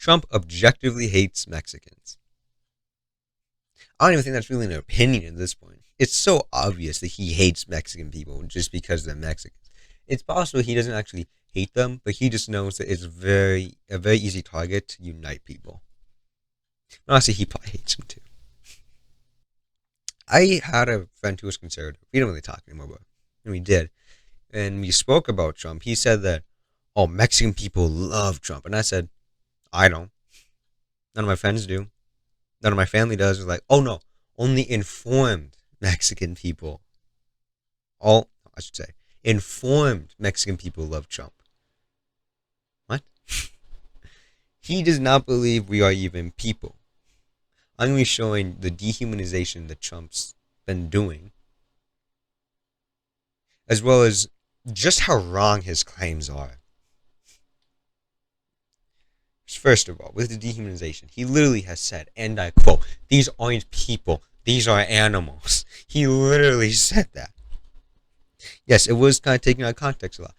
Trump objectively hates Mexicans. I don't even think that's really an opinion at this point. It's so obvious that he hates Mexican people just because they're Mexicans. It's possible he doesn't actually hate them, but he just knows that it's a very easy target to unite people. Honestly, he probably hates them too. I had a friend who was conservative. We don't really talk anymore, but and we did. And we spoke about Trump. He said that, oh, Mexican people love Trump. And I said, I don't. None of my friends do. None of my family does. It's like, oh no, only informed Mexican people. All, I should say, informed Mexican people love Trump. What? He does not believe we are even people. I'm only showing the dehumanization that Trump's been doing, as well as just how wrong his claims are. First of all, with the dehumanization, he literally has said, and I quote, these aren't people, these are animals. He literally said that. Yes, it was kind of taken out of context a lot.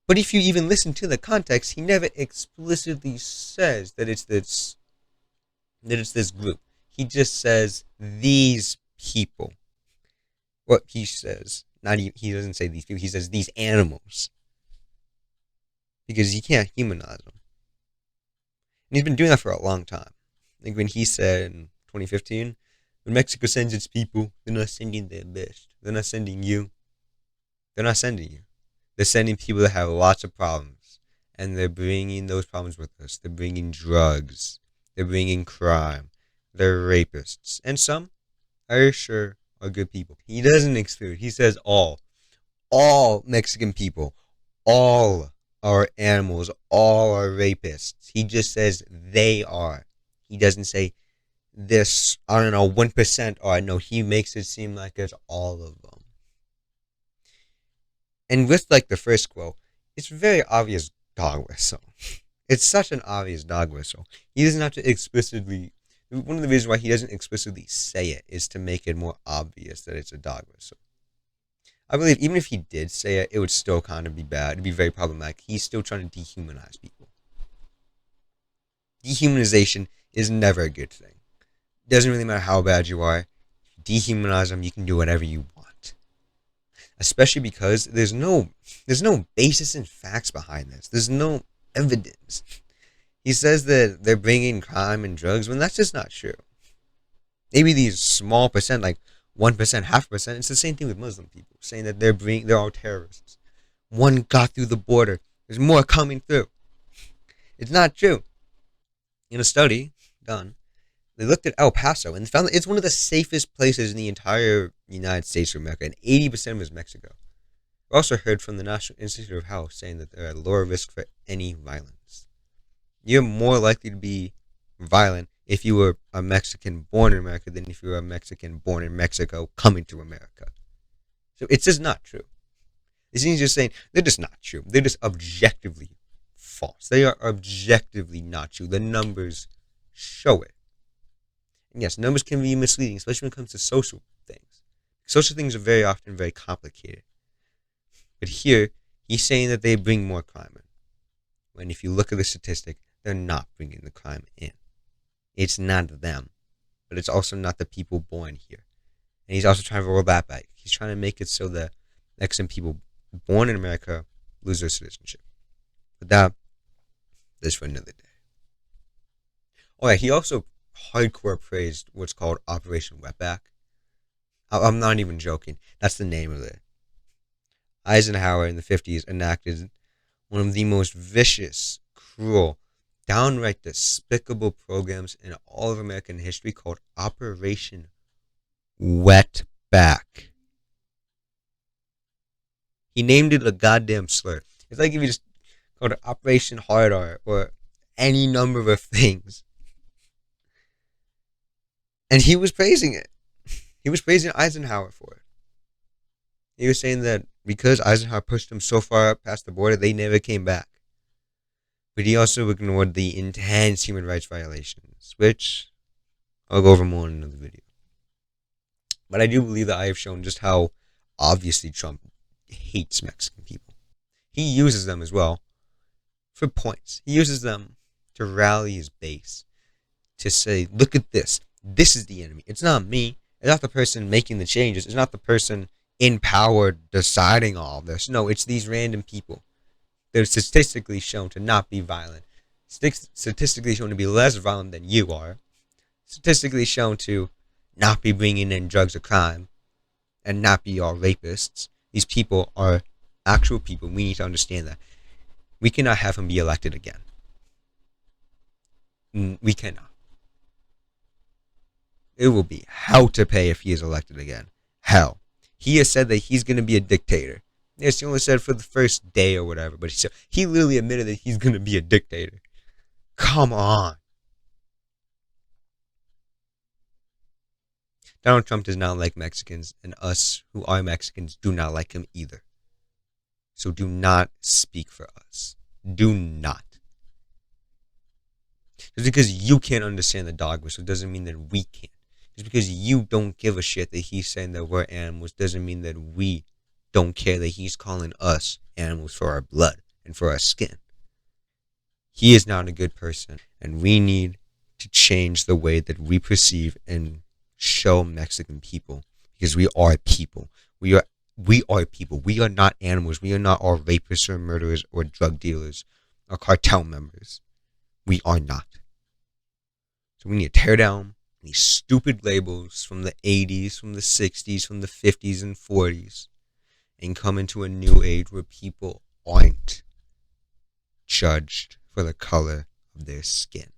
But if you even listen to the context, he never explicitly says that it's this group. He just says these people. What he says, not even, he doesn't say these people, he says these animals. Because he can't humanize them. And he's been doing that for a long time. I think when he said in 2015, when Mexico sends its people, they're not sending their best. They're not sending you. They're not sending you. They're sending people that have lots of problems. And they're bringing those problems with us. They're bringing drugs. They're bringing crime. They're rapists. And some, I sure, are good people. He doesn't exclude. He says all. All Mexican people. All are animals. All are rapists. He just says they are. He doesn't say this, I don't know, 1% are. No, he makes it seem like it's all of them. And with like the first quote, it's very obvious dog whistle. It's such an obvious dog whistle. He doesn't have to explicitly. One of the reasons why he doesn't explicitly say it is to make it more obvious that it's a dog whistle. I believe even if he did say it, it would still kind of be bad. It'd be very problematic. He's still trying to dehumanize people. Dehumanization is never a good thing. It doesn't really matter how bad you are. If you dehumanize them, you can do whatever you want. Especially because there's no basis in facts behind this. There's no evidence. He says that they're bringing crime and drugs when that's just not true. Maybe these small percent, like 1%, 0.5%, it's the same thing with Muslim people, saying that they're all terrorists. One got through the border. There's more coming through. It's not true. In a study done, they looked at El Paso and found that it's one of the safest places in the entire United States of America, and 80% of it is Mexico. We also heard from the National Institute of Health saying that they're at lower risk for any violence. You're more likely to be violent if you were a Mexican born in America than if you were a Mexican born in Mexico coming to America. So it's just not true. This is just saying they're just not true. They're just objectively false. They are objectively not true. The numbers show it. And yes, numbers can be misleading, especially when it comes to social things. Social things are very often very complicated. But here, he's saying that they bring more crime in. When if you look at the statistic, they're not bringing the crime in. It's not them. But it's also not the people born here. And he's also trying to roll that back. He's trying to make it so that Mexican people born in America lose their citizenship. But that's for another day. Oh yeah, he also hardcore praised what's called Operation Wetback. I'm not even joking. That's the name of it. Eisenhower in the 50s enacted one of the most vicious, cruel, downright despicable programs in all of American history called Operation Wetback. He named it a goddamn slur. It's like if you just called it Operation Hard R or any number of things. And he was praising it. He was praising Eisenhower for it. He was saying that because Eisenhower pushed them so far up past the border, they never came back. But he also ignored the intense human rights violations, which I'll go over more in another video. But I do believe that I have shown just how obviously Trump hates Mexican people. He uses them as well for points. He uses them to rally his base, to say, look at this. This is the enemy. It's not me. It's not the person making the changes. It's not the person in power deciding all this. No, it's these random people. They're statistically shown to not be violent. Statistically shown to be less violent than you are. Statistically shown to not be bringing in drugs or crime and not be all rapists. These people are actual people. We need to understand that. We cannot have him be elected again. We cannot. It will be hell to pay if he is elected again. Hell. He has said that he's going to be a dictator. Yes, he only said for the first day or whatever, but he literally admitted that he's going to be a dictator. Come on. Donald Trump does not like Mexicans, and us who are Mexicans do not like him either. So do not speak for us. Do not. Just because you can't understand the dog whistle doesn't mean that we can't. Just because you don't give a shit that he's saying that we're animals doesn't mean that we don't care that he's calling us animals for our blood and for our skin. He is not a good person, and we need to change the way that we perceive and show Mexican people, because we are people. We are people. We are not animals. We are not all rapists or murderers or drug dealers or cartel members. We are not. So we need to tear down these stupid labels from the 80s, from the 60s, from the 50s and 40s, and come into a new age where people aren't judged for the color of their skin.